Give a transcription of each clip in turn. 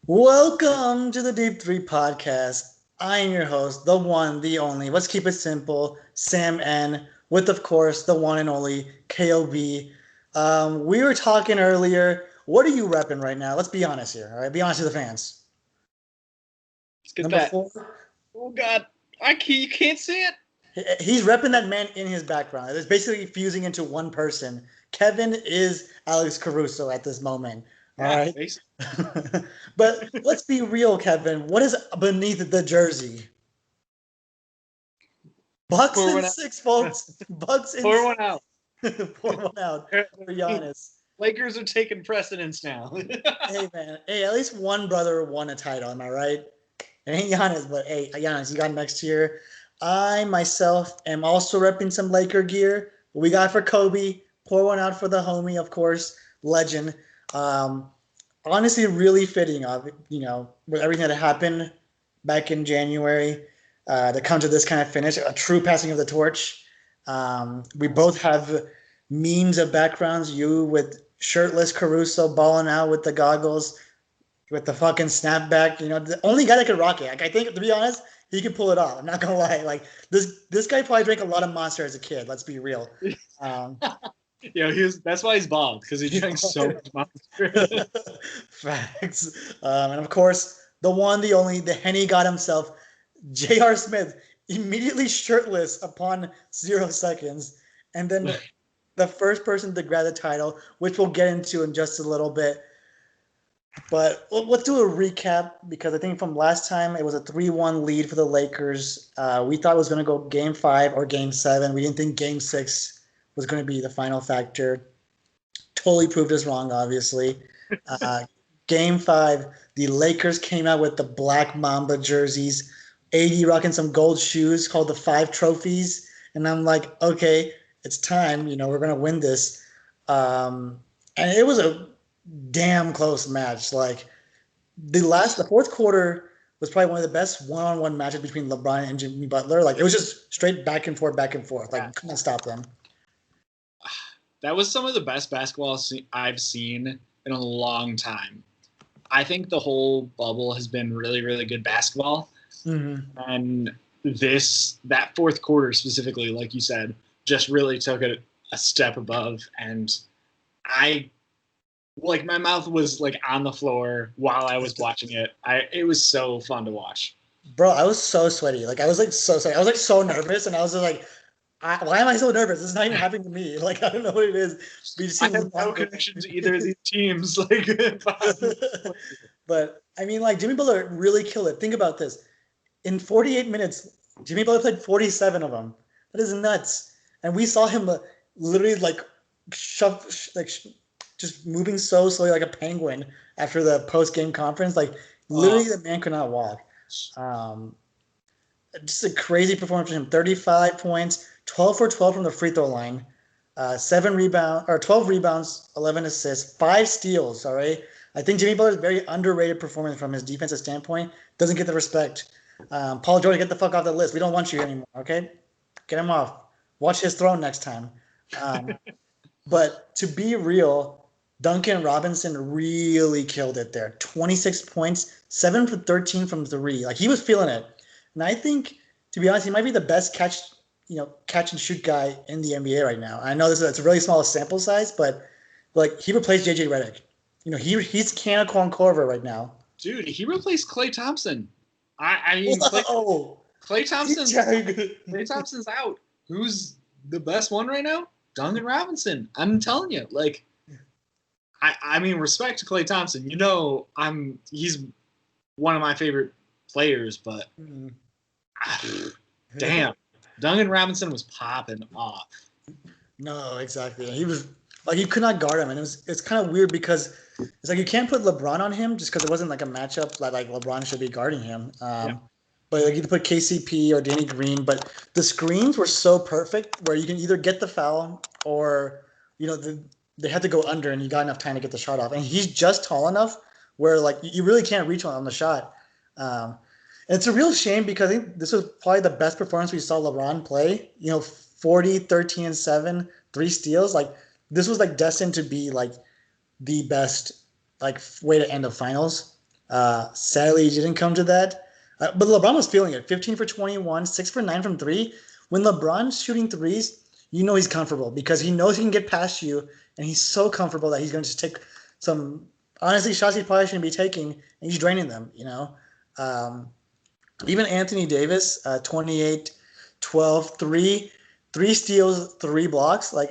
Welcome to the Deep Three Podcast. I am your host, the one, the only. Let's keep it simple. Sam N. With, of course, the one and only KOB. We were talking earlier. What are you repping right now? Let's be honest here. All right, be honest with the fans. Let's get Number that. 4. Oh God, you can't see it. He's repping that man in his background. It's basically fusing into one person. Kevin is Alex Caruso at this moment. All right. But let's be real, Kevin. What is beneath the jersey? Bucks in 6, folks. Bucks in Pour one out. Pour one out for Giannis. Lakers are taking precedence now. Hey, man. Hey, at least one brother won a title. Am I right? It ain't Giannis, but hey, Giannis, you got next year. I, myself, am also repping some Laker gear. What we got for Kobe. Pour one out for the homie, of course. Legend. Honestly, really fitting of, with everything that happened back in January to come to this kind of finish, a true passing of the torch. We both have memes of backgrounds. You with shirtless Caruso balling out with the goggles, with the fucking snapback. The only guy that could rock it. Like, I think, to be honest, he could pull it off. I'm not gonna lie. Like this guy probably drank a lot of Monster as a kid. Let's be real. That's why he's bald, because he drank so much Monster. Facts. And of course, the one, the only, the Henny God himself, J.R. Smith, immediately shirtless upon 0 seconds, and then the first person to grab the title, which we'll get into in just a little bit. But let's do a recap, because I think from last time it was a 3-1 lead for the Lakers. We thought it was going to go Game 5 or Game 7. We didn't think Game 6 was going to be the final factor. Totally proved us wrong, obviously. Game 5, the Lakers came out with the Black Mamba jerseys. AD rocking some gold shoes called the 5 trophies. And I'm like, okay, it's time. We're going to win this. And it was a damn close match. Like, the fourth quarter was probably one of the best one-on-one matches between LeBron and Jimmy Butler. Like, it was just straight back and forth. Like, couldn't stop them. That was some of the best basketball I've seen in a long time. I think the whole bubble has been really, really good basketball. Mm-hmm. And that fourth quarter specifically, like you said, just really took it a step above. And my mouth was like on the floor while I was watching it. It was so fun to watch. Bro, I was so sweaty. Like, I was like so sweaty. I was like so nervous, and I was just like, why am I so nervous? This is not even happening to me. Like, I don't know what it is. I have no connection to either of these teams. But I mean, like, Jimmy Butler really killed it. Think about this. In 48 minutes, Jimmy Butler played 47 of them. That is nuts. And we saw him literally like just moving so slowly like a penguin after the post-game conference. Like, literally the man could not walk. Just a crazy performance from him. 35 points, 12 for 12 from the free throw line, 12 rebounds, 11 assists, 5 steals. All right. I think Jimmy Butler's very underrated performance from his defensive standpoint. Doesn't get the respect. Paul George, get the fuck off the list. We don't want you anymore. Okay, get him off. Watch his throne next time. But to be real, Duncan Robinson really killed it there. 26 points, 7 for 13 from 3. Like, he was feeling it. And I think, to be honest, he might be the best catch and shoot guy in the NBA right now. I know it's a really small sample size, but like, he replaced JJ Redick. He's Canacon Corver right now. Dude, he replaced Klay Thompson. Klay Thompson's out. Who's the best one right now? Duncan Robinson. I'm telling you, like, I mean, respect to Klay Thompson. He's one of my favorite players, but damn, Duncan Robinson was popping off. No, exactly. He was like, you could not guard him, and it's kind of weird because it's like you can't put LeBron on him just because it wasn't like a matchup that like LeBron should be guarding him. But like, you could put KCP or Danny Green, but the screens were so perfect where you can either get the foul or they had to go under, and you got enough time to get the shot off. And he's just tall enough where like you really can't reach on the shot. And it's a real shame because I think this was probably the best performance we saw LeBron play. 40, 13, and 7, 3 steals. Like, this was like destined to be like the best like way to end the finals. Sadly, it didn't come to that. But LeBron was feeling it. 15 for 21, 6 for 9 from three. When LeBron's shooting threes, you know he's comfortable because he knows he can get past you, and he's so comfortable that he's going to just take some, honestly, shots he probably shouldn't be taking, and he's draining them, you know? Um, Even Anthony Davis, 28, 12, three steals, 3 blocks, like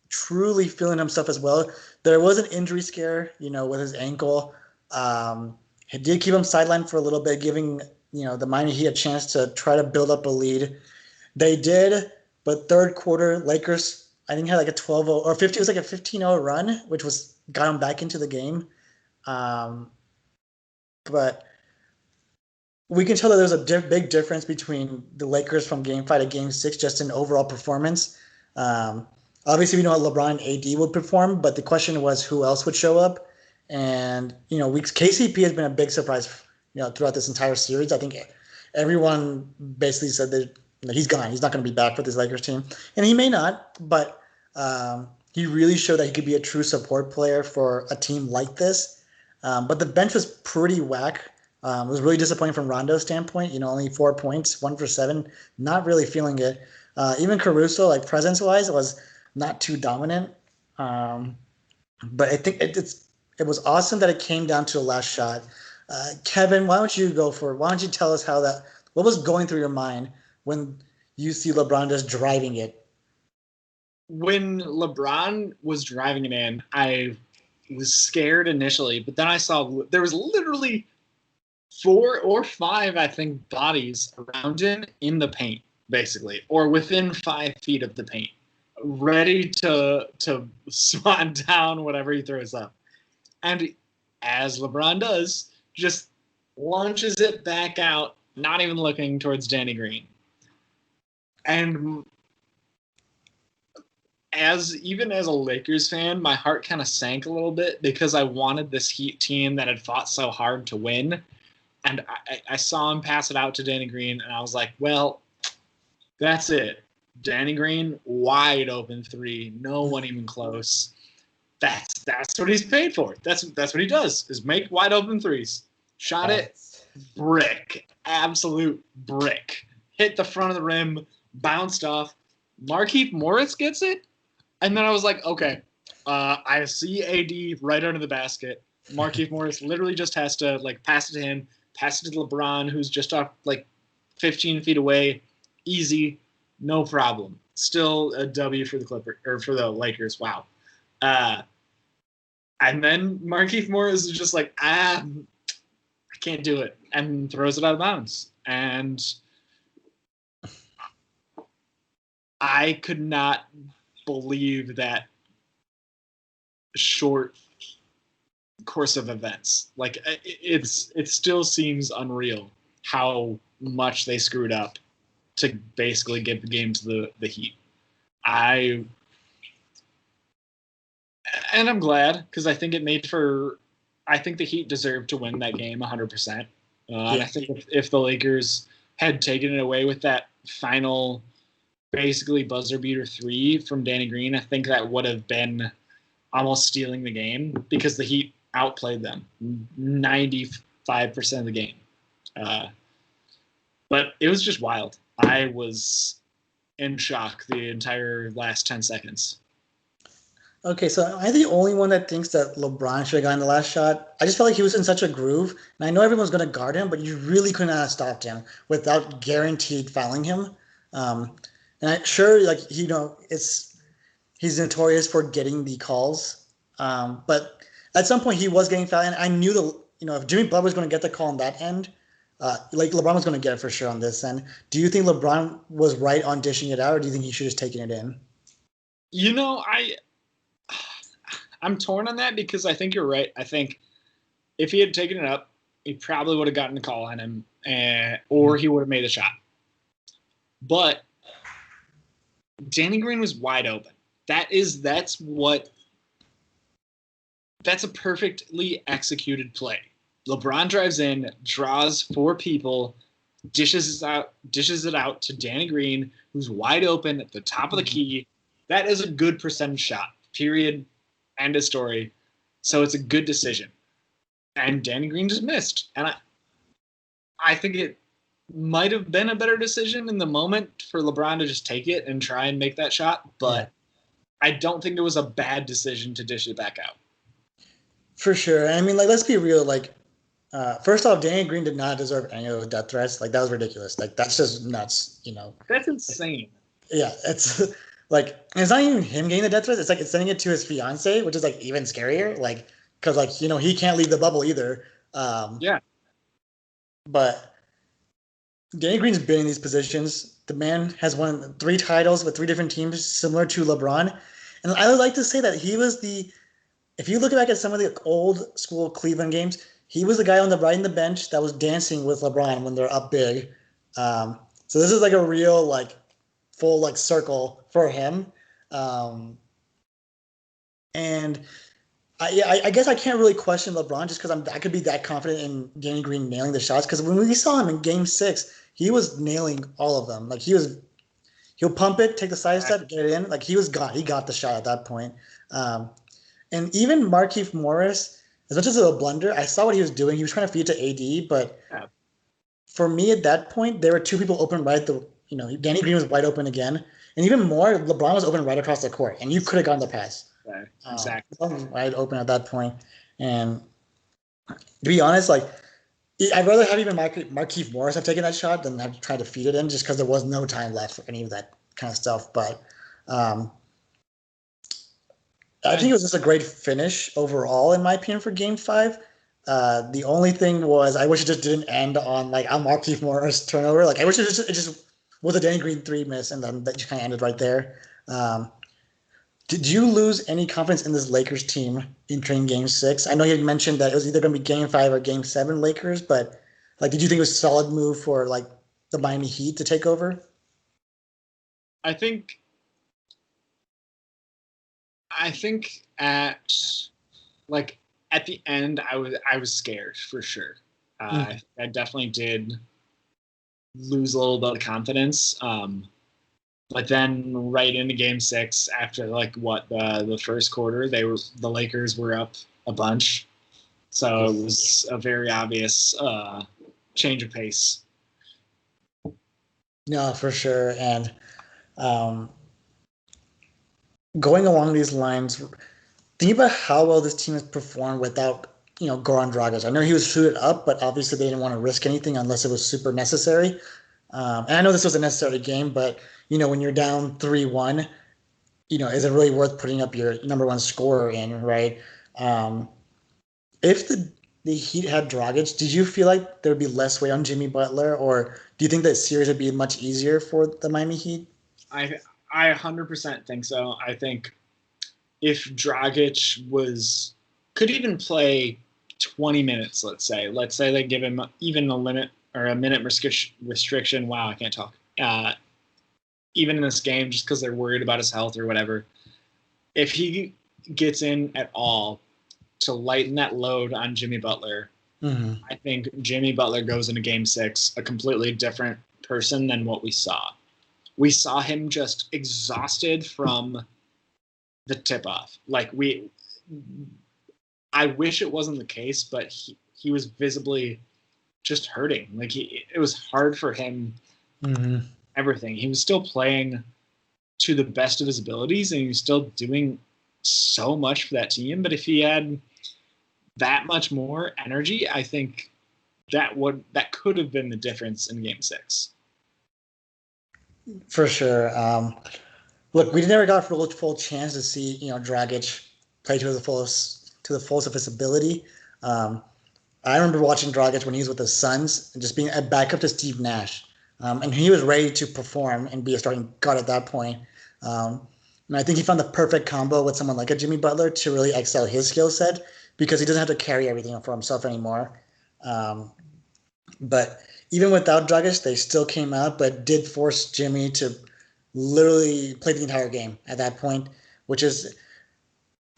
truly feeling himself as well. There was an injury scare, you know, with his ankle. He did keep him sidelined for a little bit, giving, you know, the Miami Heat a chance to try to build up a lead. They did, but third quarter, Lakers, I think, had like a 12-0 or 50. It was like a 15-0 run, which was got them back into the game. Um, but we can tell that there's a big difference between the Lakers from Game 5 to Game 6, just in overall performance. Um, Obviously, we know how LeBron and AD would perform, but the question was who else would show up. And you know, KCP has been a big surprise, you know, throughout this entire series. I think everyone basically said that he's gone. He's not going to be back for this Lakers team, and he may not. But he really showed that he could be a true support player for a team like this. But the bench was pretty whack. It was really disappointing from Rondo's standpoint. You know, only 4 points, 1 for 7. Not really feeling it. Even Caruso, like presence-wise, was not too dominant. But I think it was awesome that it came down to the last shot. Kevin, why don't you tell us what was going through your mind when you see LeBron just driving it? When LeBron was driving it in, I was scared initially, but then I saw there was literally 4 or 5, I think, bodies around him in the paint, basically, or within 5 feet of the paint, ready to swat down whatever he throws up. And as LeBron does, just launches it back out, not even looking towards Danny Green. And even as a Lakers fan, my heart kind of sank a little bit because I wanted this Heat team that had fought so hard to win. And I saw him pass it out to Danny Green, and I was like, well, that's it. Danny Green, wide open 3, no one even close. That's what he's paid for. That's what he does, is make wide open 3s. Shot it, brick, absolute brick. Hit the front of the rim, bounced off. Markieff Morris gets it, and then I was like, okay, I see AD right under the basket. Markieff Morris literally just has to pass it to him, pass it to LeBron, who's just off 15 feet away, easy, no problem. Still a W for the Lakers. Wow. And then Markieff Morris is just I can't do it, and throws it out of bounds. And I could not believe that short course of events. It still seems unreal how much they screwed up to basically get the game to the Heat. And I'm glad, because I think I think the Heat deserved to win that game 100%. And I think if the Lakers had taken it away with that final, basically buzzer beater 3 from Danny Green, I think that would have been almost stealing the game, because the Heat outplayed them 95% of the game. But it was just wild. I was in shock the entire last 10 seconds. Okay, so am I the only one that thinks that LeBron should have gotten the last shot? I just felt like he was in such a groove, and I know everyone's going to guard him, but you really couldn't have stopped him without guaranteed fouling him. And he's notorious for getting the calls, but at some point he was getting fouled, and I knew if Jimmy Butler was going to get the call on that end, LeBron was going to get it for sure on this end. Do you think LeBron was right on dishing it out, or do you think he should have taken it in? I'm torn on that, because I think you're right. I think if he had taken it up, he probably would have gotten a call on him, or he would have made a shot. But Danny Green was wide open. That's a perfectly executed play. LeBron drives in, draws 4 people, dishes it out to Danny Green, who's wide open at the top of the key. That is a good percentage shot, period, end of story. So it's a good decision. and Danny Green just missed. And I think it might have been a better decision in the moment for LeBron to just take it and try and make that shot, but I don't think it was a bad decision to dish it back out. For sure. I mean, like, let's be real. Like, first off, Danny Green did not deserve any of those death threats. Like, that was ridiculous. Like, that's just nuts, you know? That's insane. Yeah, it's like, it's not even him getting the death threats. It's like, it's sending it to his fiance, which is like even scarier. Like, because, like, you know, he can't leave the bubble either. Yeah. But Danny Green's been in these positions. The man has won 3 titles with 3 different teams, similar to LeBron. And I would like to say that he was if you look back at some of the old school Cleveland games, he was the guy on the right in the bench that was dancing with LeBron when they're up big. So this is like a real, like, full, like, circle for him. And I guess I can't really question LeBron just because I could be that confident in Danny Green nailing the shots. Because when we saw him in Game 6, he was nailing all of them. Like, he'll pump it, take the side step, get it in. Like, he got the shot at that point. And even Markieff Morris, as much as it was a blunder, I saw what he was doing. He was trying to feed to AD, but for me at that point, there were 2 people open right Danny Green was wide open again. And even more, LeBron was open right across the court, and you could have gotten the pass. Right. Exactly. Wide open at that point. And to be honest, like, I'd rather have even Markieff Morris have taken that shot than have tried to feed it in, just because there was no time left for any of that kind of stuff. But I think it was just a great finish overall, in my opinion, for Game 5. The only thing was, I wish it just didn't end on, like, a Markieff Morris turnover. Like, I wish it just was a Danny Green 3 miss, and then that just kind of ended right there. Did you lose any confidence in this Lakers team entering Game 6? I know you mentioned that it was either going to be Game 5 or Game 7 Lakers, but, like, did you think it was a solid move for, like, the Miami Heat to take over? I think at the end, I was scared for sure. I definitely did lose a little bit of confidence. But then right into Game 6, after the first quarter, the Lakers were up a bunch, so it was a very obvious change of pace. No, for sure. And going along these lines, think about how well this team has performed without, Goran Dragic. I know he was suited up, but obviously they didn't want to risk anything unless it was super necessary. And I know this was a necessary game, but, when you're down 3-1, is it really worth putting up your number 1 scorer in, right? If the Heat had Dragic, did you feel like there would be less weight on Jimmy Butler, or do you think that series would be much easier for the Miami Heat? I 100% think so. I think if Dragic could even play 20 minutes, let's say they give him even a limit or a minute restriction. Wow, I can't talk. Even in this game, just because they're worried about his health or whatever. If he gets in at all to lighten that load on Jimmy Butler, I think Jimmy Butler goes into Game 6 a completely different person than what we saw. We saw him just exhausted from the tip-off. I wish it wasn't the case, but he was visibly just hurting. It was hard for him. Everything. He was still playing to the best of his abilities, and he was still doing so much for that team. But if he had that much more energy, I think that could have been the difference in Game 6. For sure. Look, we never got a full chance to see, Dragic play to the fullest of his ability. I remember watching Dragic when he was with the Suns and just being a backup to Steve Nash. And he was ready to perform and be a starting guard at that point. And I think he found the perfect combo with someone like a Jimmy Butler to really excel his skill set, because he doesn't have to carry everything for himself anymore. But even without Dragic, they still came out, but did force Jimmy to literally play the entire game at that point, which is,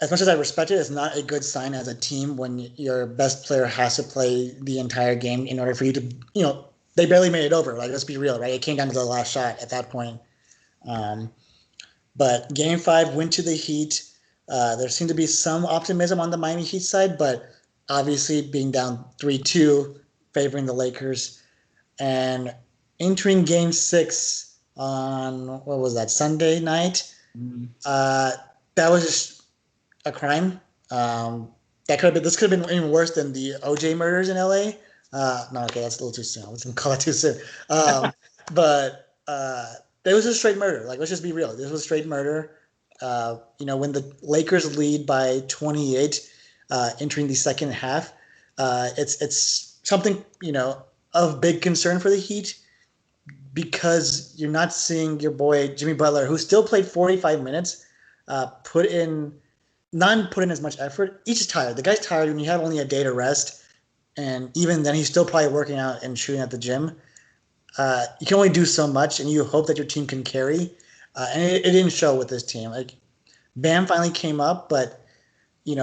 as much as I respect it, it's not a good sign as a team when your best player has to play the entire game in order for you to, they barely made it over. Like, let's be real, right? It came down to the last shot at that point. But Game 5 went to the Heat. There seemed to be some optimism on the Miami Heat side, but obviously being down 3-2, favoring the Lakers, and entering Game 6 on what was that, Sunday night? Uh, that was just a crime. That could have been. This could have been even worse than the OJ murders in LA. No, okay, that's a little too soon. I was gonna call it too soon. But it was a straight murder. Like, let's just be real. This was straight murder. When the Lakers lead by 28, entering the second half, it's something of big concern for the Heat because you're not seeing your boy Jimmy Butler, who still played 45 minutes, put in as much effort. He's just tired. The guy's tired when you have only a day to rest, and even then, he's still probably working out and shooting at the gym. You can only do so much, and you hope that your team can carry. And it didn't show with this team. Like, Bam finally came up, but you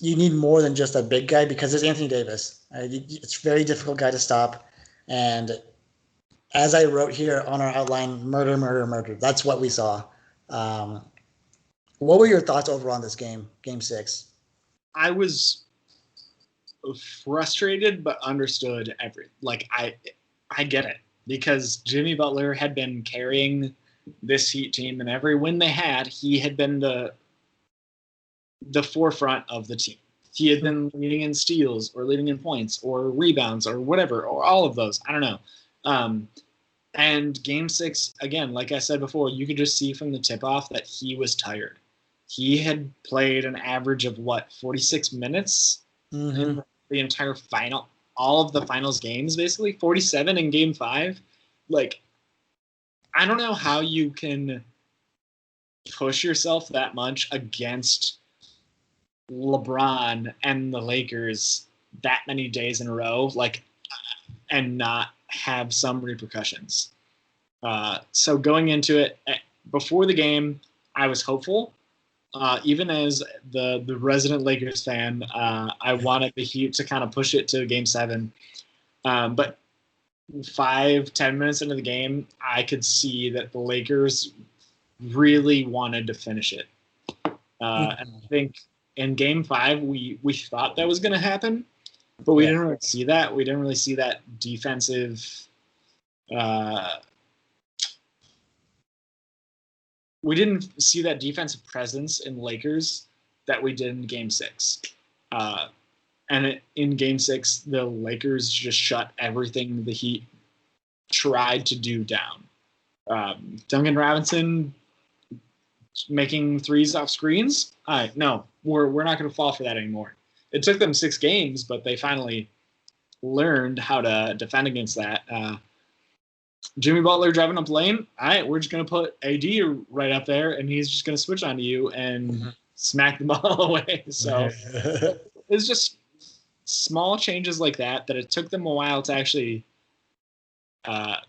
need more than just a big guy because there's Anthony Davis. It's a very difficult guy to stop, and as I wrote here on our outline, murder, murder, murder. That's what we saw. What were your thoughts overall on this game, Game 6? I was frustrated, but understood I get it because Jimmy Butler had been carrying this Heat team, and every win they had, he had been the forefront of the team. He had been leading in steals or leading in points or rebounds or whatever, or all of those. I don't know. And Game 6, again, like I said before, you could just see from the tip-off that he was tired. He had played an average of, 46 minutes in the entire final, all of the finals games, basically. 47 in Game 5. Like, I don't know how you can push yourself that much against LeBron and the Lakers that many days in a row, and not have some repercussions. So going into it, before the game, I was hopeful. Even as the resident Lakers fan, I wanted the Heat to kind of push it to Game 7. But 5-10 minutes into the game, I could see that the Lakers really wanted to finish it. And I think in Game 5, we thought that was going to happen, but we didn't really see that. We didn't really see that defensive presence in Lakers that we did in Game 6. In Game 6, the Lakers just shut everything the Heat tried to do down. Duncan Robinson making threes off screens? No, we're not going to fall for that anymore. It took them 6 games, but they finally learned how to defend against that. Jimmy Butler driving up lane. All right, we're just going to put AD right up there, and he's just going to switch onto you and smack the ball away. So it's just small changes like that it took them a while to actually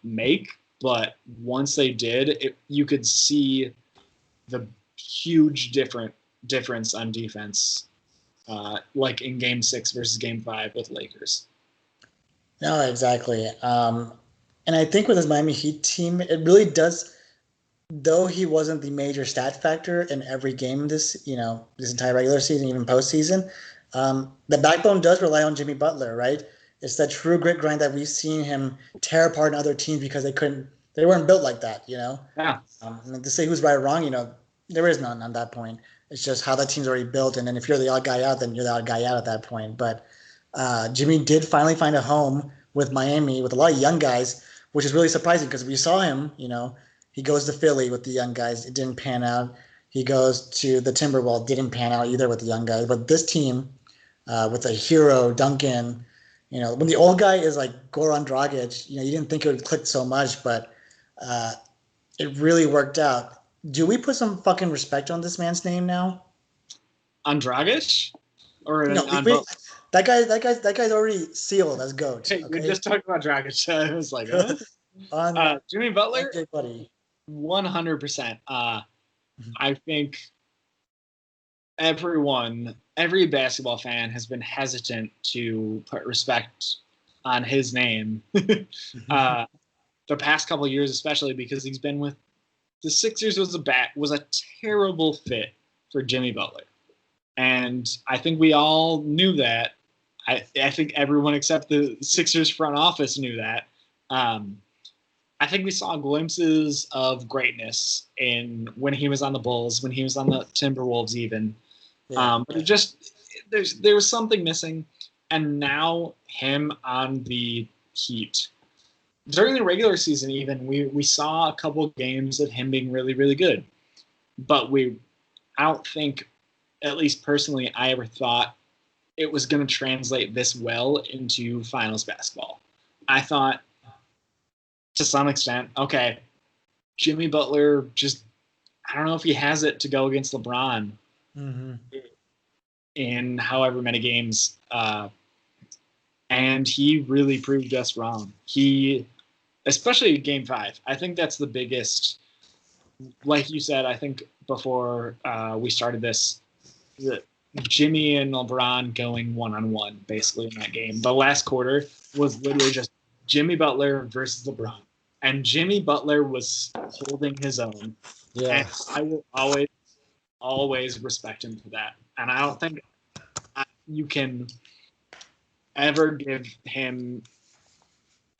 make. But once they did, you could see the huge difference on defense, like in Game 6 versus Game 5 with Lakers. No, exactly. And I think with his Miami Heat team, it really does, though he wasn't the major stat factor in every game this entire regular season, even postseason, the backbone does rely on Jimmy Butler, right? It's that true grit grind that we've seen him tear apart in other teams because they weren't built like that, Yeah. And to say who's right or wrong, there is none on that point. It's just how that team's already built, and then if you're the odd guy out, then you're the odd guy out at that point. But Jimmy did finally find a home with Miami with a lot of young guys, which is really surprising because we saw him, he goes to Philly with the young guys. It didn't pan out. He goes to the Timberwolves. Didn't pan out either with the young guys. But this team, with a hero, Duncan, when the old guy is like Goran Dragic, you didn't think it would click so much, but it really worked out. Do we put some fucking respect on this man's name now? On Dragic? Or on both? That guy's already sealed as GOAT. Hey, we just talked about Dragic. I was like, huh? Jimmy Butler, 100%. I think every basketball fan has been hesitant to put respect on his name. The past couple of years, especially because he's been with the Sixers, was a terrible fit for Jimmy Butler. And I think we all knew that I think everyone except the Sixers front office knew that. I think we saw glimpses of greatness in when he was on the Bulls, when he was on the Timberwolves, even. But it just there was something missing, and now him on the Heat. During the regular season, even we saw a couple games of him being really, really good, but I don't think, at least personally, I ever thought it was going to translate this well into finals basketball. I thought, to some extent, okay, Jimmy Butler just, I don't know if he has it to go against LeBron in however many games. And he really proved us wrong. Especially Game 5, I think that's the biggest, like you said, I think before we started this, Jimmy and LeBron going one-on-one basically in that game. The last quarter was literally just Jimmy Butler versus LeBron. And Jimmy Butler was holding his own. Yeah. And I will always respect him for that. And I don't think you can ever give him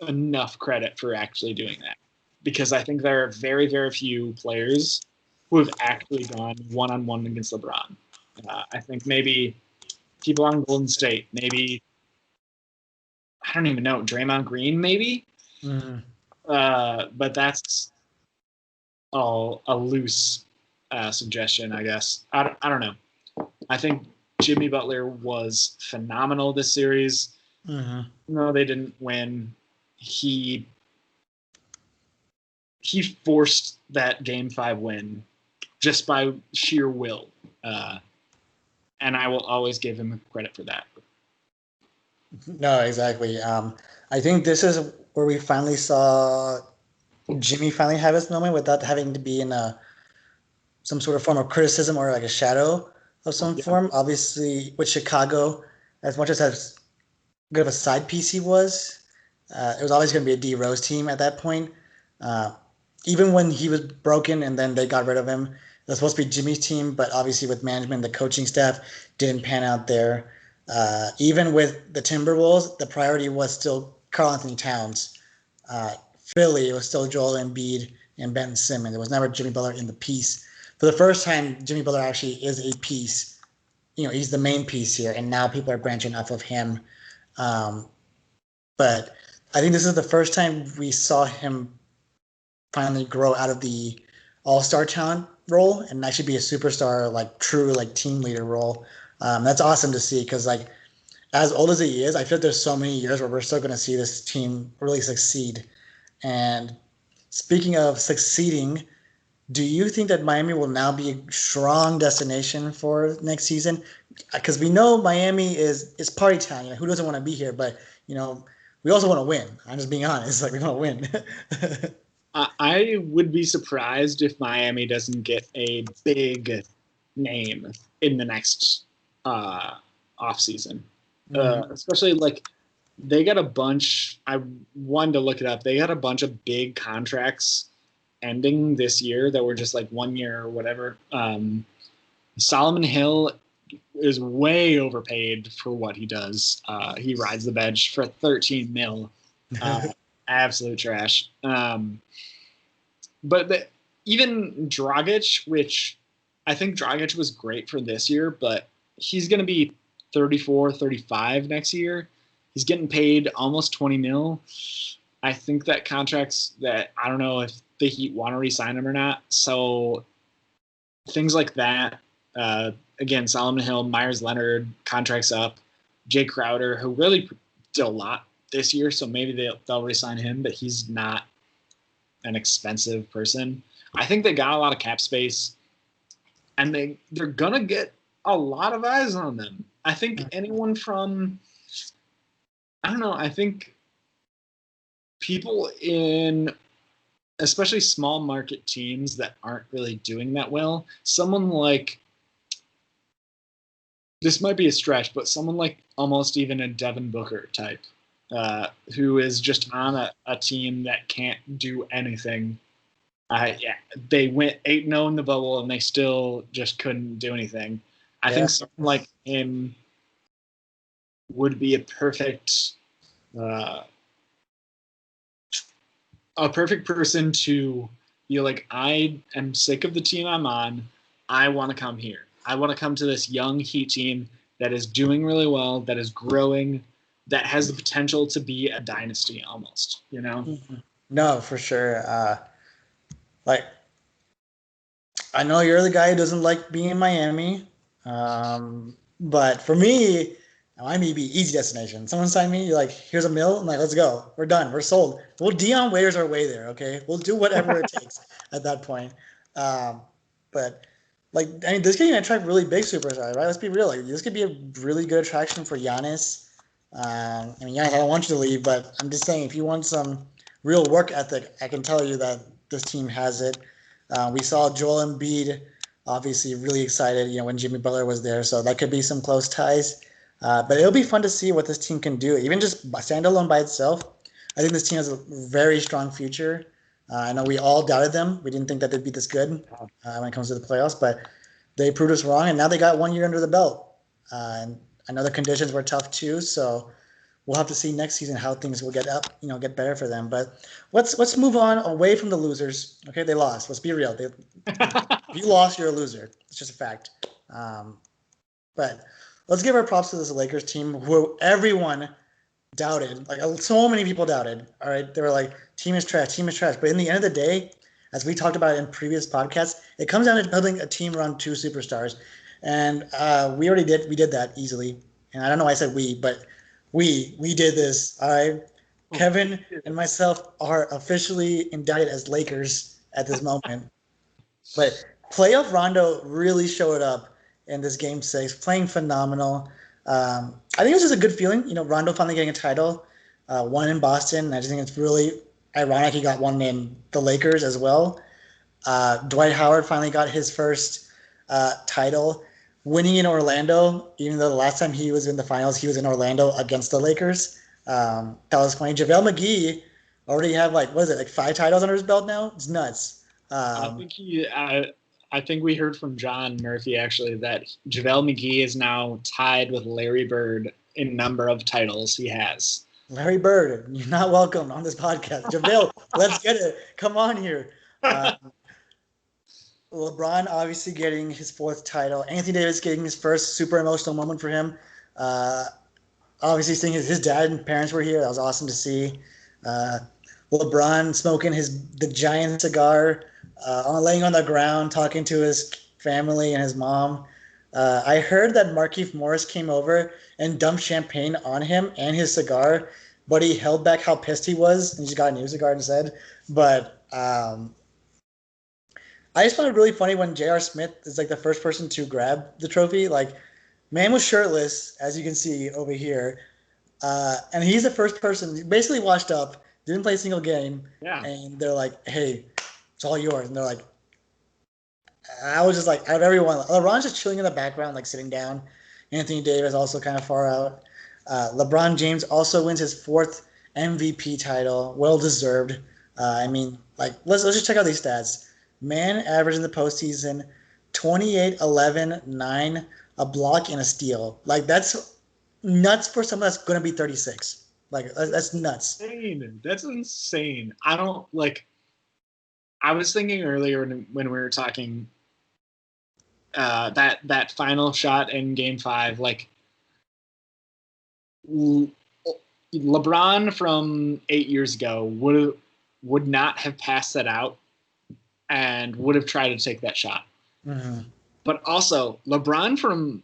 enough credit for actually doing that. Because I think there are very, very few players who have actually gone one-on-one against LeBron. I think maybe people on Golden State, maybe, I don't even know, Draymond Green, maybe? But that's all a loose suggestion, I guess. I don't know. I think Jimmy Butler was phenomenal this series. No, they didn't win. He forced that Game 5 win just by sheer will. And I will always give him credit for that. No, exactly. I think this is where we finally saw Jimmy finally have his moment without having to be in some sort of form of criticism or like a shadow of some form. Obviously, with Chicago, as much as good of a side piece he was, it was always going to be a D Rose team at that point. Even when he was broken and then they got rid of him, it was supposed to be Jimmy's team, but obviously with management, the coaching staff didn't pan out there. Even with the Timberwolves, the priority was still Karl-Anthony Towns. Philly, it was still Joel Embiid and Ben Simmons. It was never Jimmy Butler in the piece. For the first time, Jimmy Butler actually is a piece. He's the main piece here, and now people are branching off of him. But I think this is the first time we saw him finally grow out of the all-star talent role and actually be a superstar, like true like team leader role. That's awesome to see because like as old as he is, I feel like there's so many years where we're still going to see this team really succeed. And speaking of succeeding, do you think that Miami will now be a strong destination for next season? Because we know Miami is party town. Who doesn't want to be here? But we also want to win. I'm just being honest. Like we want to win. I would be surprised if Miami doesn't get a big name in the next offseason. Especially like they got a bunch. I wanted to look it up. They got a bunch of big contracts ending this year that were just like 1 year or whatever. Solomon Hill is way overpaid for what he does. He rides the bench for 13 mil. Absolute trash. But even Dragic, which I think Dragic was great for this year, but he's going to be 34, 35 next year. He's getting paid almost 20 mil. I think that contract's that I don't know if the Heat want to re-sign him or not. So things like that. Again, Solomon Hill, Myers Leonard, contracts up. Jay Crowder, who really did a lot this year, so maybe they'll re-sign him, but he's not an expensive person. I think they got a lot of cap space, and they're going to get a lot of eyes on them. I think anyone from, I don't know, I think people in especially small market teams that aren't really doing that well, someone like, this might be a stretch, but someone like almost even a Devin Booker type, who is just on a team that can't do anything. They went 8-0 in the bubble, and they still just couldn't do anything. I think something like him would be a perfect person to be like, I am sick of the team I'm on. I want to come here. I want to come to this young Heat team that is doing really well, that is growing, that has the potential to be a dynasty almost, you know? No, for sure. Like, I know you're the guy who doesn't like being in Miami, but for me, Miami would be easy destination. Someone sign me, you're like, here's a mill. I'm like, let's go. We're done. We're sold. We'll Dion Waiters our way there. Okay, we'll do whatever it takes at that point. Um, but like, I mean, this could even attract really big superstars, right? Let's be real. Like, this could be a really good attraction for Giannis. I mean, Giannis, I don't want you to leave, but I'm just saying, if you want some real work ethic, I can tell you that this team has it. We saw Joel Embiid, obviously really excited, when Jimmy Butler was there. So that could be some close ties. But it'll be fun to see what this team can do, even just standalone by itself. I think this team has a very strong future. I know we all doubted them. We didn't think that they'd be this good when it comes to the playoffs, but they proved us wrong, and now they got 1 year under the belt. And I know the conditions were tough too, so we'll have to see next season how things will get up, get better for them. But let's move on away from the losers. Okay, they lost. Let's be real. If you lost, you're a loser. It's just a fact. But let's give our props to this Lakers team, who everyone doubted. Like, so many people doubted. All right, they were like, team is trash, team is trash. But in the end of the day, as we talked about in previous podcasts, it comes down to building a team around two superstars, and we did that easily. And I don't know why I said we, but we did this. All right, Kevin and myself are officially indicted as Lakers at this moment. But playoff Rondo really showed up in this game 6, playing phenomenal. I think it was just a good feeling. Rondo finally getting a title, one in Boston. I just think it's really ironic he got one in the Lakers as well. Dwight Howard finally got his first title, winning in Orlando, even though the last time he was in the finals, he was in Orlando against the Lakers. That was funny. JaVale McGee already have, like 5 titles under his belt now? It's nuts. I think we heard from John Murphy, actually, that JaVale McGee is now tied with Larry Bird in number of titles he has. Larry Bird, you're not welcome on this podcast. JaVale, let's get it. Come on here. LeBron obviously getting his 4th title. Anthony Davis getting his first super emotional moment for him. Obviously seeing his dad and parents were here. That was awesome to see. LeBron smoking the giant cigar, laying on the ground, talking to his family and his mom. I heard that Markieff Morris came over and dumped champagne on him and his cigar, but he held back how pissed he was and just got a new cigar instead. But I just found it really funny when J.R. Smith is like the first person to grab the trophy. Like, man was shirtless, as you can see over here. And he's the first person, basically washed up, didn't play a single game. Yeah. And they're like, hey, it's all yours. And they're like, I was just like, out of everyone, LeBron's just chilling in the background, like sitting down. Anthony Davis also kind of far out. LeBron James also wins his 4th MVP title, well deserved. I mean, like, let's just check out these stats. Man averaged in the postseason 28, 11, 9, a block, and a steal. Like, that's nuts for someone that's going to be 36. Like, that's nuts. Insane. That's insane. I don't, like, I was thinking earlier when we were talking that final shot in Game 5, like, LeBron from 8 years ago would not have passed that out and would have tried to take that shot. Mm-hmm. But also, LeBron from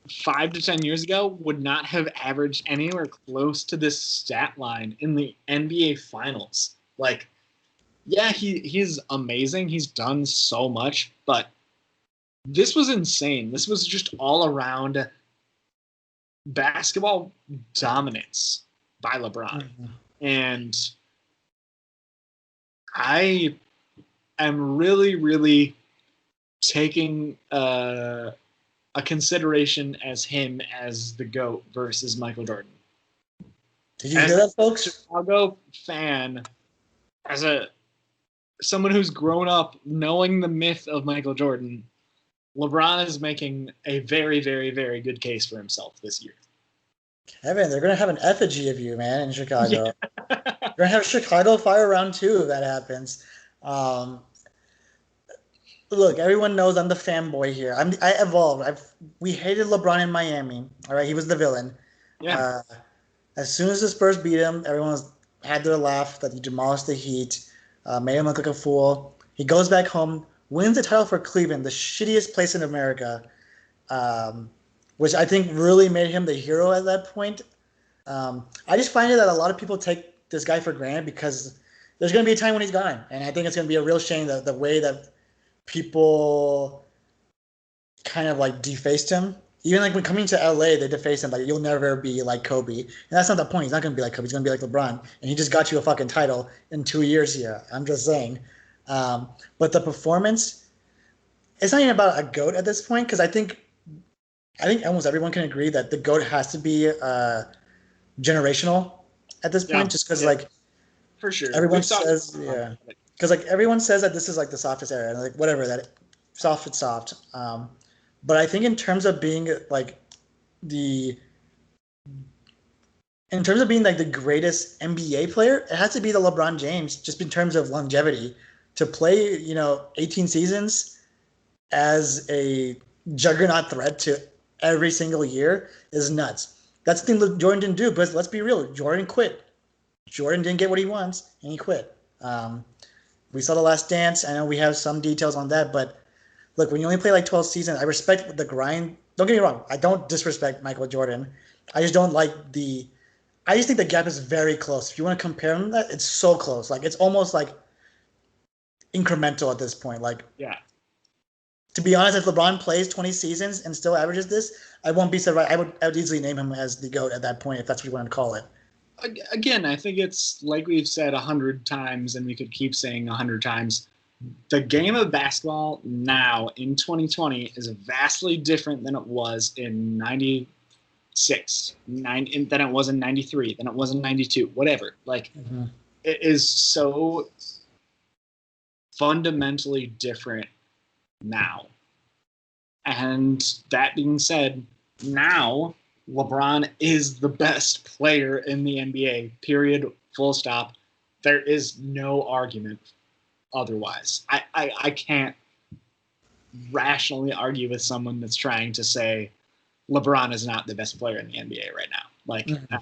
5 to 10 years ago would not have averaged anywhere close to this stat line in the NBA Finals. Like, yeah, he's amazing. He's done so much, but this was insane. This was just all around basketball dominance by LeBron. Mm-hmm. And I am really, really taking a consideration as him as the GOAT versus Michael Jordan. Did you hear that, folks? Chicago fan, as someone who's grown up knowing the myth of Michael Jordan, LeBron is making a very, very, very good case for himself this year. Kevin, they're gonna have an effigy of you, man, in Yeah. Chicago. We're gonna have Chicago Fire Round 2 if that happens. Um, Look, everyone knows I'm the fanboy here. I evolved. We hated LeBron in Miami. All right, he was the villain. Yeah. Uh, as soon as the Spurs beat him, had their laugh that he demolished the Heat, made him look like a fool. He goes back home, wins the title for Cleveland, the shittiest place in America, um, which I think really made him the hero at that point. I just find it that a lot of people take this guy for granted because there's going to be a time when he's gone, and I think it's going to be a real shame that the way that people kind of like defaced him. Even like when coming to LA, they defaced him like you'll never be like Kobe, and that's not the point. He's not going to be like Kobe. He's going to be like LeBron, and he just got you a fucking title in 2 years here. I'm just saying. But the performance, it's not even about a goat at this point because I think almost everyone can agree that the goat has to be generational at this Yeah. point, just because Yeah. like For sure. everyone We've talked says, about yeah, it. because like everyone says that this is like the softest era, and like whatever that soft it's soft. But I think in terms of being like the in terms of being like the greatest NBA player, it has to be the LeBron James, just in terms of longevity. To play, 18 seasons as a juggernaut threat to every single year is nuts. That's the thing that Jordan didn't do, but let's be real, Jordan quit. Jordan didn't get what he wants, and he quit. We saw The Last Dance. I know we have some details on that, but look, when you only play like 12 seasons, I respect the grind. Don't get me wrong. I don't disrespect Michael Jordan. I just don't like the. I just think the gap is very close. If you want to compare them, that it's so close. Like it's almost like incremental at this point. Like Yeah. to be honest, if LeBron plays 20 seasons and still averages this, I won't be surprised. I would easily name him as the GOAT at that point if that's what you want to call it. Again, I think it's like we've said 100 times, and we could keep saying 100 times. The game of basketball now in 2020 is vastly different than it was in 96, than it was in 93, than it was in 92, whatever. Like, Mm-hmm. it is so fundamentally different now. And that being said, now LeBron is the best player in the NBA, period, full stop. There is no argument otherwise. I can't rationally argue with someone that's trying to say LeBron is not the best player in the NBA right now. Like, Mm-hmm.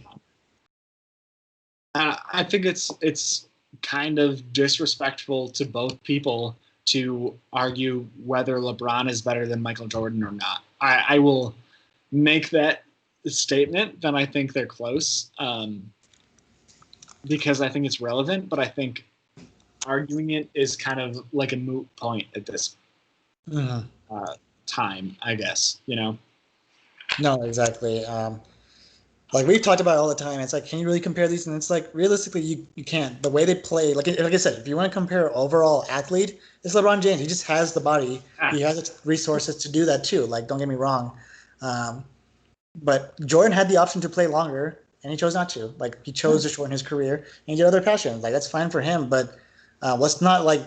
I think it's kind of disrespectful to both people to argue whether LeBron is better than Michael Jordan or not. I will make that statement, then I think they're close, because I think it's relevant, but I think arguing it is kind of like a moot point at this Mm-hmm. time, I guess, you know? No, exactly. Like we've talked about it all the time. It's like, can you really compare these? And it's like, realistically, you can't. The way they play, like I said, if you want to compare overall athlete, it's LeBron James. He just has the body. Ah, He has the resources to do that too. Like, don't get me wrong. Um, but Jordan had the option to play longer, and he chose not to. Like, he chose to shorten his career, and he did other passions. Like, that's fine for him. But let's not like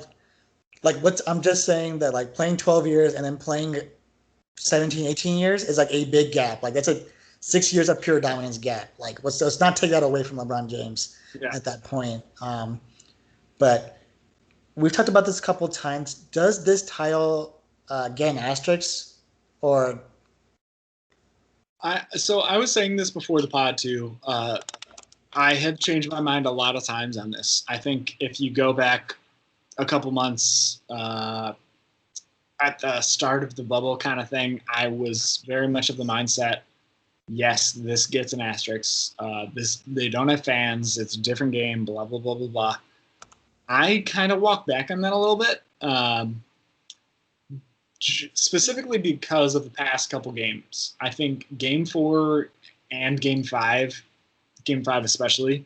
what's. I'm just saying that like playing 12 years and then playing 17, 18 years is like a big gap. Like that's a 6 years of pure dominance gap. Like let's not take that away from LeBron James yeah. at that point. But we've talked about this a couple of times. Does this title get an asterisk or? So I was saying this before the pod too. I have changed my mind a lot of times on this. I think if you go back a couple months at the start of the bubble kind of thing, I was very much of the mindset, yes, this gets an asterisk. They don't have fans. It's a different game. Blah blah blah blah blah. I kind of walked back on that a little bit, specifically because of the past couple games. I think Game 4 and Game 5 especially,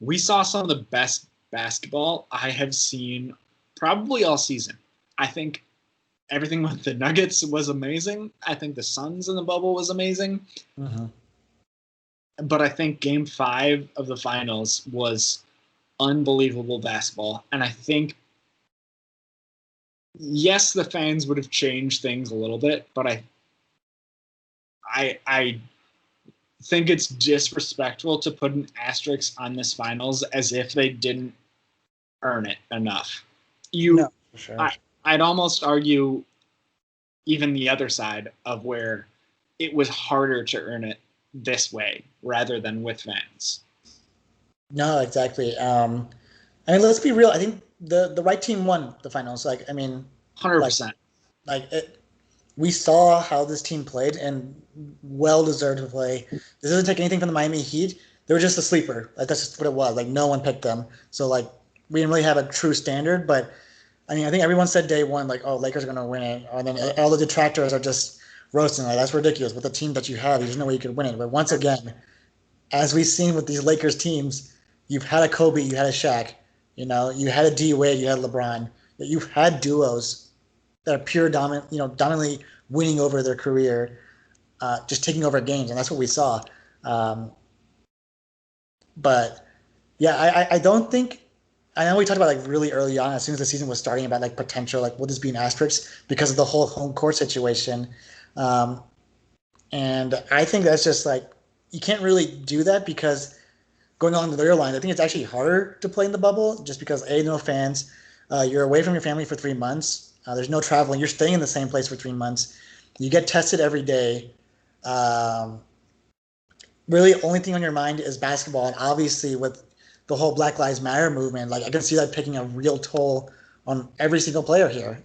we saw some of the best basketball I have seen probably all season. I think everything with the Nuggets was amazing. I think the Suns in the bubble was amazing. But I think Game 5 of the finals was unbelievable basketball. And I think, yes, the fans would have changed things a little bit, but I think it's disrespectful to put an asterisk on this finals as if they didn't earn it enough. No, for sure. I'd almost argue even the other side of where it was harder to earn it this way rather than with fans. No, exactly. I mean, let's be real. I think the right team won the finals. Like, I mean, 100%. We saw how this team played and well deserved to play. This doesn't take anything from the Miami Heat. They were just a sleeper. Like, that's just what it was. Like, no one picked them. So, like, we didn't really have a true standard. But, I mean, I think everyone said day one, like, oh, Lakers are going to win it. And then all the detractors are just roasting. Like, that's ridiculous. With the team that you have, there's no way you could win it. But once again, as we've seen with these Lakers teams, you've had a Kobe, you had a Shaq, you had a D Wade, you had LeBron. You've had duos that are pure dominantly winning over their career, just taking over games, and that's what we saw. But yeah, I don't think. I know we talked about like really early on, as soon as the season was starting, about like potential, like will this be an asterisk because of the whole home court situation, and I think that's just like you can't really do that because going along the line, I think it's actually harder to play in the bubble just because no fans, you're away from your family for 3 months. There's no traveling. You're staying in the same place for 3 months. You get tested every day. Really, only thing on your mind is basketball. And obviously, with the whole Black Lives Matter movement, like I can see that taking a real toll on every single player here.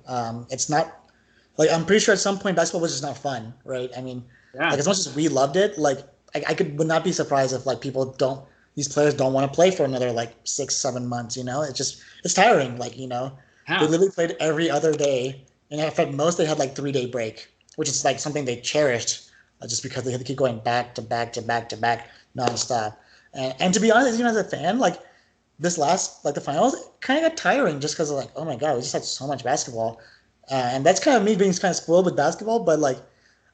It's not like I'm pretty sure at some point basketball was just not fun, right? I mean, like as much as we loved it, like would not be surprised if like these players don't want to play for another like 6-7 months. It's tiring. Like they literally played every other day, and in fact most they had like 3-day break, which is like something they cherished, just because they had to keep going back to back to back to back nonstop. And to be honest, even as a fan, like this last like the finals kind of got tiring just because of like, oh my god, we just had so much basketball, and that's kind of me being kind of spoiled with basketball. But like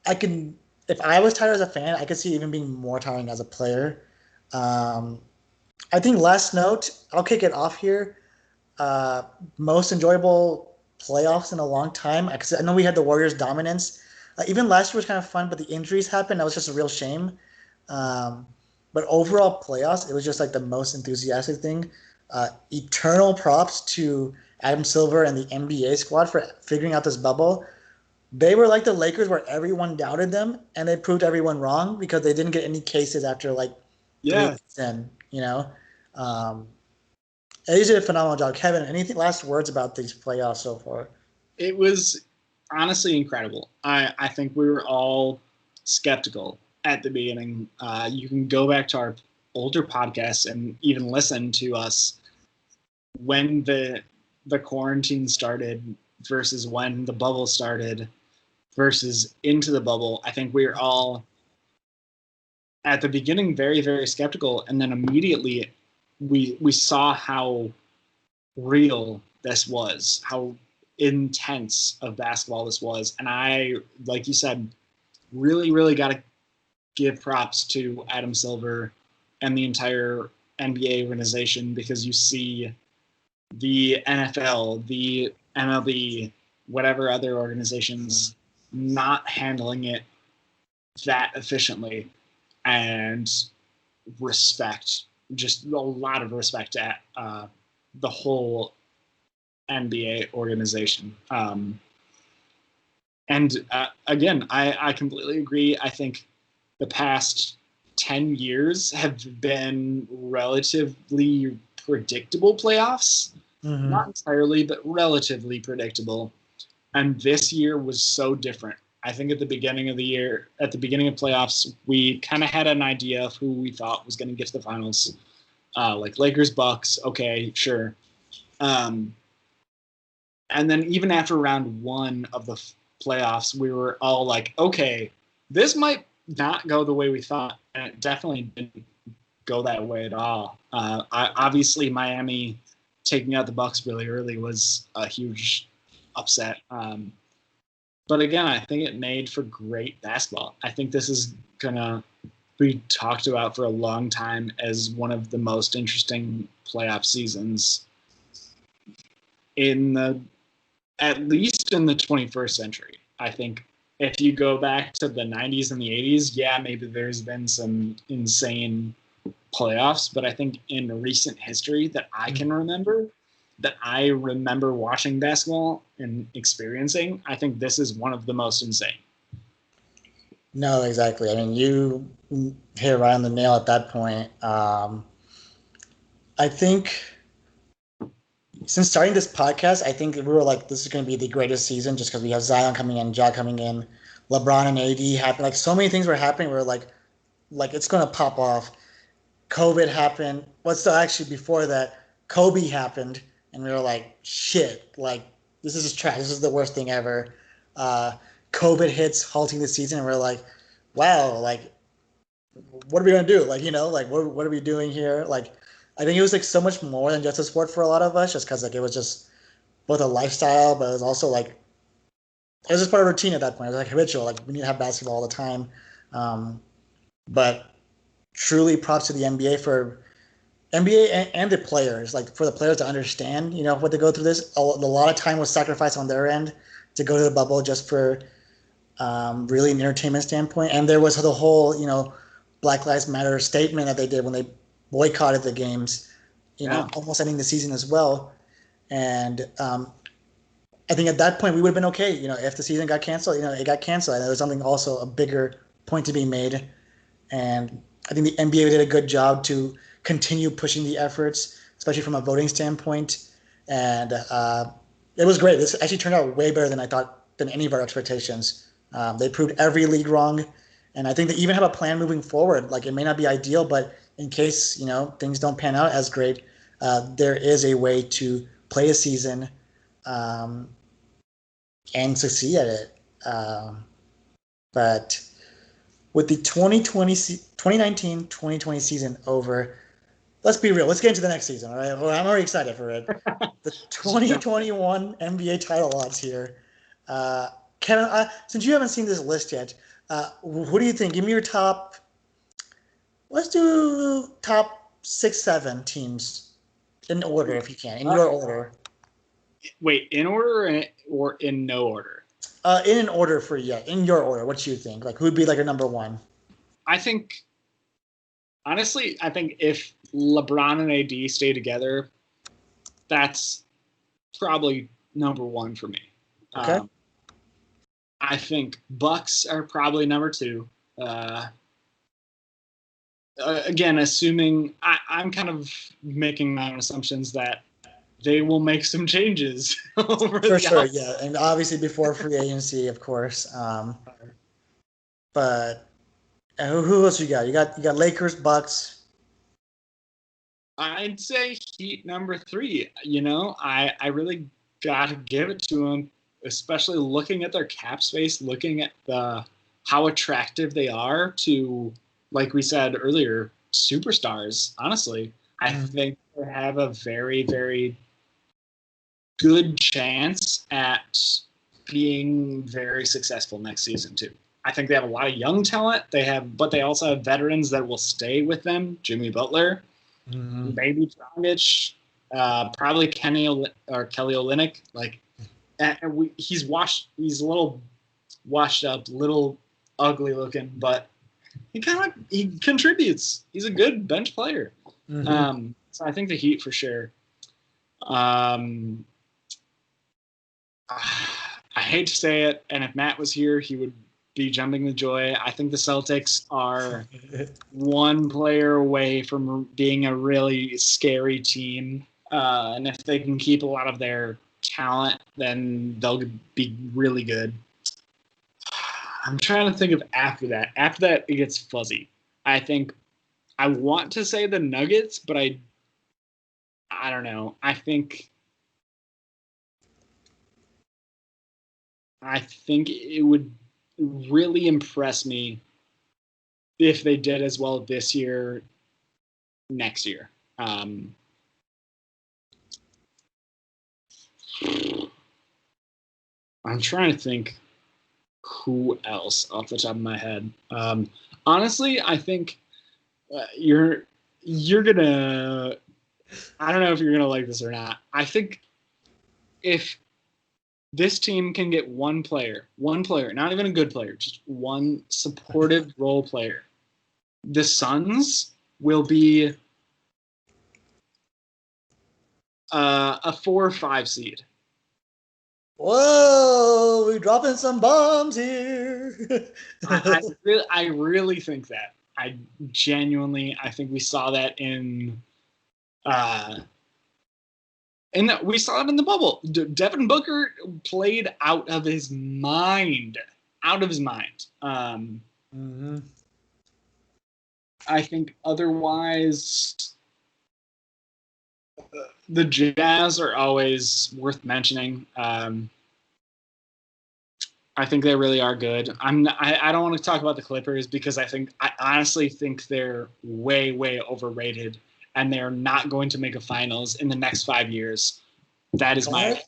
if I was tired as a fan, I could see it even being more tiring as a player. I think last note, I'll kick it off here. Most enjoyable playoffs in a long time. Because I know we had the Warriors' dominance. Even last year was kind of fun, but the injuries happened. That was just a real shame. But overall playoffs, it was just like the most enthusiastic thing. Eternal props to Adam Silver and the NBA squad for figuring out this bubble. They were like the Lakers where everyone doubted them, and they proved everyone wrong because they didn't get any cases after like 3 weeks in, they did a phenomenal job. Kevin, anything last words about these playoffs so far? It was honestly incredible. I think we were all skeptical at the beginning. You can go back to our older podcasts and even listen to us when the quarantine started versus when the bubble started versus into the bubble. I think we were all at the beginning very, very skeptical, and then immediately we saw how real this was, how intense of basketball this was. And I, like you said, really, really got to give props to Adam Silver and the entire NBA organization, because you see the NFL, the MLB, whatever other organizations not handling it that efficiently, and respect, just a lot of respect at the whole NBA organization. Again, I completely agree. I think the past 10 years have been relatively predictable playoffs. Mm-hmm. Not entirely, but relatively predictable. And this year was so different. I think at the beginning of the year, at the beginning of playoffs, we kind of had an idea of who we thought was going to get to the finals. Like Lakers, Bucks, okay, sure. And then even after round one of the playoffs, we were all like, okay, this might not go the way we thought. And it definitely didn't go that way at all. Obviously, Miami taking out the Bucks really early was a huge upset. But again, I think it made for great basketball. I think this is going to be talked about for a long time as one of the most interesting playoff seasons at least in the 21st century. I think if you go back to the 90s and the 80s, yeah, maybe there's been some insane playoffs, but I think in recent history that I can remember, that I remember watching basketball and experiencing, I think this is one of the most insane. No, exactly. I mean, you hit right on the nail at that point. I think since starting this podcast, I think we were like, this is going to be the greatest season just because we have Zion coming in, Ja coming in, LeBron and AD happening. Like so many things were happening. We were like it's going to pop off. COVID happened. What's actually before that? Kobe happened, and we were like, shit, like this is just trash. This is the worst thing ever. Uh, COVID hits, halting the season, and we're like, wow, like what are we gonna do? Like like what are we doing here? Like I think it was like so much more than just a sport for a lot of us, just because like it was just both a lifestyle, but it was also like it was just part of routine at that point. It was like habitual. Like we need to have basketball all the time. But truly, props to the NBA for NBA and the players, like for the players to understand, what they go through this. A lot of time was sacrificed on their end to go to the bubble just for really an entertainment standpoint. And there was the whole, Black Lives Matter statement that they did when they boycotted the games, almost ending the season as well. And I think at that point we would have been okay, if the season got canceled, it got canceled. And there was something also a bigger point to be made. And I think the NBA did a good job to continue pushing the efforts, especially from a voting standpoint. And it was great. This actually turned out way better than I thought, than any of our expectations. They proved every league wrong. And I think they even have a plan moving forward. Like it may not be ideal, but in case, things don't pan out as great, there is a way to play a season and succeed at it. But with the 2019-2020 season over, let's be real. Let's get into the next season, all right? Well, I'm already excited for it. The 2021 NBA title odds here. Kevin, since you haven't seen this list yet, who do you think? Give me your top. Let's do top 6, 7 teams in order, if you can, in your order. Wait, in order or in no order? In an order for you. In your order, what do you think? Like, who'd be like your number one? Honestly, I think if LeBron and AD stay together, that's probably number one for me. Okay. I think Bucks are probably number two. Again, assuming I'm kind of making my own assumptions that they will make some changes over for sure, yeah, and obviously before free agency, of course. But who else you got? You got Lakers, Bucks. I'd say Heat number 3. I really got to give it to them, especially looking at their cap space, looking at how attractive they are to, like we said earlier, superstars. Honestly, I think they have a very, very good chance at being very successful next season too. I think they have a lot of young talent. But they also have veterans that will stay with them. Jimmy Butler, maybe Dragic, probably Kelly Olynyk. Like, he's a little washed up, little ugly looking, but he contributes. He's a good bench player. So I think the Heat for sure. I hate to say it, and if Matt was here, he would be jumping with joy. I think the Celtics are one player away from being a really scary team. And if they can keep a lot of their talent, then they'll be really good. I'm trying to think of after that. After that, it gets fuzzy. I think I want to say the Nuggets, but I don't know. I think it would really impress me if they did as well this year, next year. I'm trying to think who else off the top of my head. Honestly, I think you're gonna. I don't know if you're gonna like this or not. I think if this team can get one player, not even a good player, just one supportive role player, the Suns will be a 4 or 5 seed. Whoa, we're dropping some bombs here. I really think that. I think we saw that in and we saw it in the bubble. Devin Booker played out of his mind. Mm-hmm. I think otherwise, the Jazz are always worth mentioning. I think they really are good. I don't want to talk about the Clippers because I honestly think they're way, way overrated, and they're not going to make a finals in the next 5 years. That is my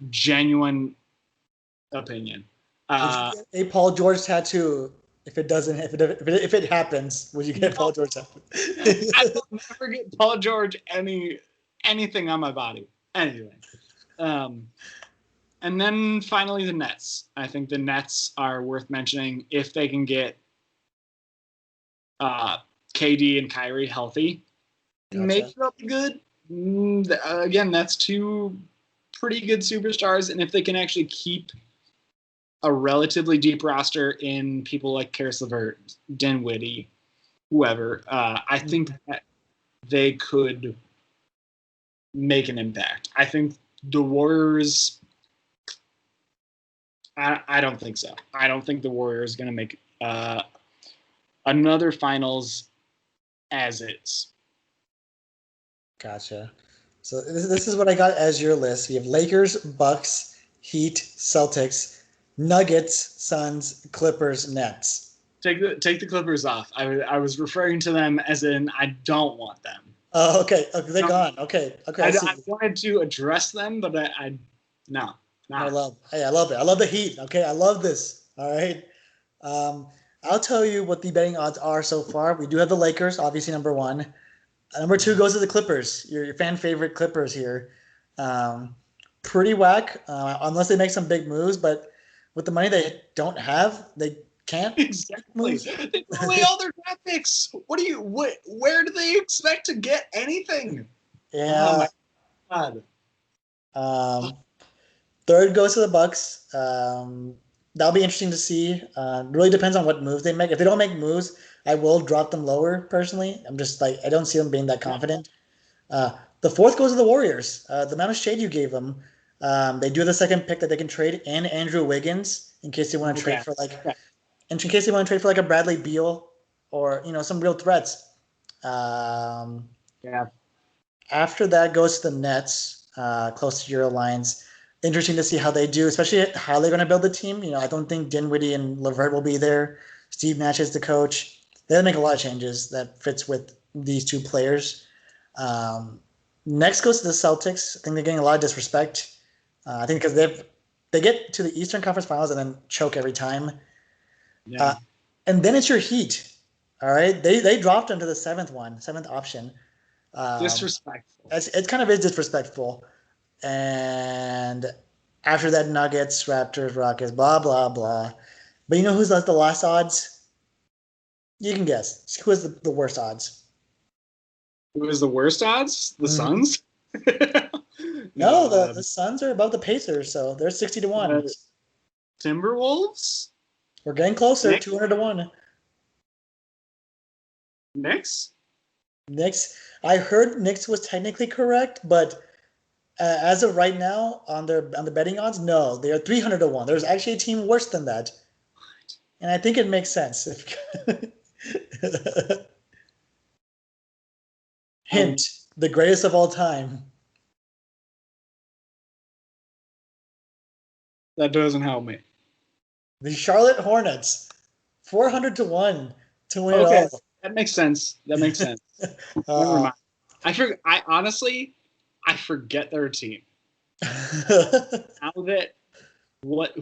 genuine opinion. Would you get a Paul George tattoo if it happens? Would you get Paul George tattoo? I will never get Paul George anything on my body. Anything. And then finally the Nets. I think the Nets are worth mentioning if they can get KD and Kyrie healthy. Gotcha. Maybe they'll be good. Again, that's 2 pretty good superstars, and if they can actually keep a relatively deep roster in people like Karis LeVert, Dinwiddie, whoever, I think that they could make an impact. I think the Warriors, I don't think so. I don't think the Warriors are going to make another finals as is. Gotcha. So this is what I got as your list. We have Lakers, Bucks, Heat, Celtics, Nuggets, Suns, Clippers, Nets. Take the Clippers off. I was referring to them as in I don't want them. Oh, okay. They're gone. Okay. I wanted to address them, but no. I love it. I love the Heat. Okay, I love this. All right. I'll tell you what the betting odds are so far. We do have the Lakers, obviously number 1. Number 2 goes to the Clippers. Your fan favorite Clippers here. Pretty whack, unless they make some big moves. But with the money they don't have, they can't. Exactly. They throw away all their draft picks. Where do they expect to get anything? Yeah. Oh my God. 3rd goes to the Bucks. That'll be interesting to see. It really depends on what moves they make. If they don't make moves, I will drop them lower personally. I'm just like, I don't see them being that confident. The 4th goes to the Warriors. The amount of shade you gave them, they do have the 2nd pick that they can trade and Andrew Wiggins in case they want to trade for a Bradley Beal or some real threats. Yeah. After that goes to the Nets, close to your alliance. Interesting to see how they do, especially how they're going to build the team. I don't think Dinwiddie and LeVert will be there. Steve Nash is the coach. They'll make a lot of changes that fits with these 2 players. Next goes to the Celtics. I think they're getting a lot of disrespect. I think because they get to the Eastern Conference Finals and then choke every time. Yeah. And then it's your Heat. All right, they dropped them to the 7th option. Disrespectful. It kind of is disrespectful. And after that, Nuggets, Raptors, Rockets, blah, blah, blah. But you know who's the last odds? You can guess. Who has the worst odds? Who has the worst odds? The Suns? No, the Suns are above the Pacers, so they're 60-1. Timberwolves? We're getting closer, 200-1. Knicks? I heard Knicks was technically correct, but as of right now, on the betting odds, no, they are 300-1. There's actually a team worse than that, and I think it makes sense. Hint: the greatest of all time. That doesn't help me. The Charlotte Hornets, 400-1 to win it all. That makes sense. Never mind. I honestly forget their team. Now that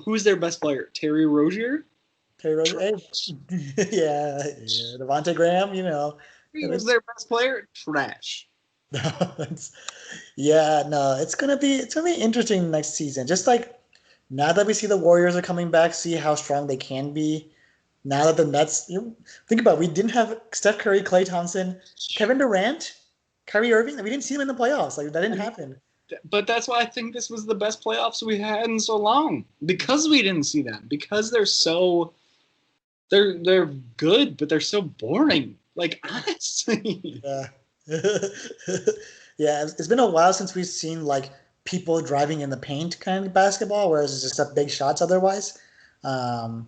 who's their best player? Terry Rozier? Hey, yeah. Devontae Graham, Who's their best player? Trash. It's gonna be interesting next season. Just like Now that we see the Warriors are coming back, see how strong they can be. Now that the Nets, think about it, we didn't have Steph Curry, Klay Thompson, Kevin Durant, Kyrie Irving. We didn't see them in the playoffs. Like that didn't happen. But that's why I think this was the best playoffs we had in so long, because we didn't see them, because they're good, but they're so boring. Like, honestly. Yeah. Yeah, it's been a while since we've seen like people driving in the paint kind of basketball, whereas it's just big shots otherwise. Um,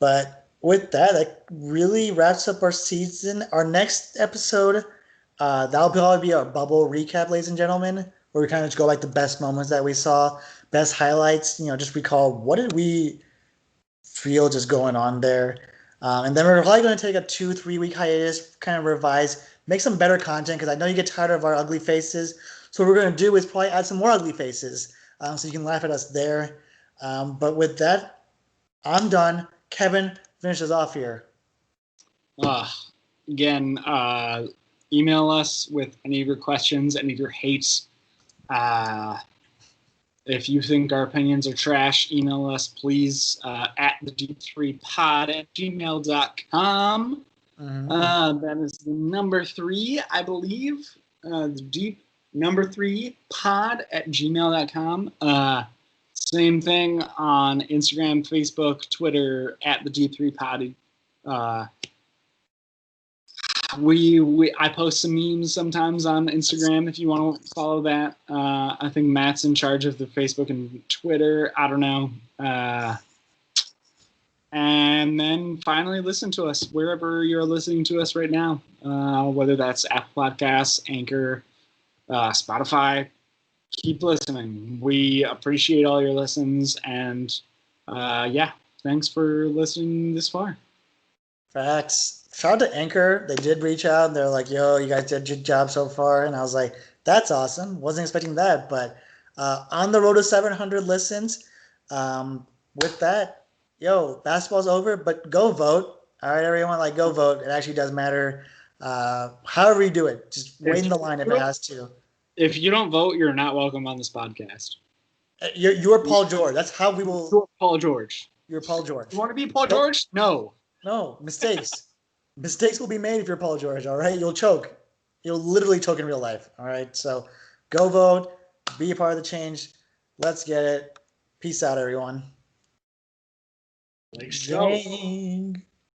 but with that, that really wraps up our season. Our next episode, that'll probably be our bubble recap, ladies and gentlemen, where we kind of just go like the best moments that we saw, best highlights. Just recall what did we feel just going on there. And then we're probably going to take a 2-3 week hiatus, kind of revise, make some better content because I know you get tired of our ugly faces. So what we're going to do is probably add some more ugly faces so you can laugh at us there. But with that, I'm done. Kevin, finish us off here. Again, email us with any of your questions, any of your hates. If you think our opinions are trash, email us, please, at the deep3pod@gmail.com. That is the number 3, I believe. The deep number 3 pod@gmail.com. Same thing on Instagram, Facebook, Twitter, at the deep3pod. I post some memes sometimes on Instagram if you want to follow that. I think Matt's in charge of the Facebook and Twitter. I don't know. And then finally listen to us wherever you're listening to us right now, whether that's Apple Podcasts, Anchor, Spotify. Keep listening. We appreciate all your listens. And thanks for listening this far. Facts. Shout out to Anchor. They did reach out and they're like, yo, you guys did a good job so far. And I was like, that's awesome. Wasn't expecting that. But on the road to 700 listens, with that, yo, basketball's over, but go vote. All right, everyone, go vote. It actually does matter. However you do it, just wait in the line if it has to. If you don't vote, you're not welcome on this podcast. You're Paul George. That's how we will. You're Paul George. You're Paul George. You want to be Paul George? No. No, mistakes. Mistakes will be made if you're Paul George, all right? You'll choke. You'll literally choke in real life, all right? So go vote. Be a part of the change. Let's get it. Peace out, everyone. Like so.